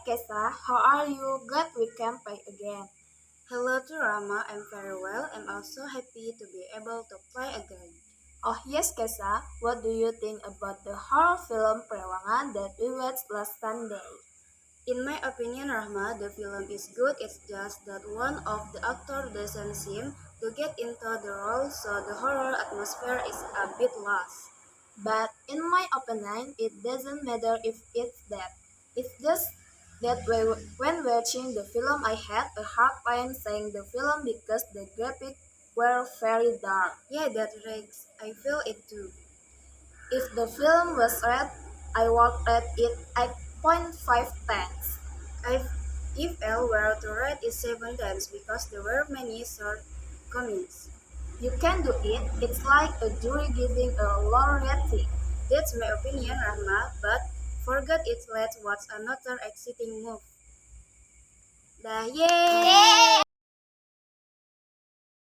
Kesa, how are you? Glad we can play again. Hello to Rama, I'm very well. I'm also happy to be able to play again. Oh yes, Kesa, what do you think about the horror film Perewangan that we watched last Sunday? In my opinion, Rahma, the film is good. It's just that one of the actor doesn't seem to get into the role, so the horror atmosphere is a bit lost. But in my opinion, it doesn't matter if it's that. It's just that when watching the film, I had a hard time saying the film because the graphics were very dark. Yeah, that right. I feel it too. If the film was red, I would rate it 8.5 times. I've, if L were to rate it 7 times because there were many shortcomings. You can do it. It's like a jury giving a low rating. That's my opinion, Rahma, but forget it. Let's watch another exciting move. Dah, yay!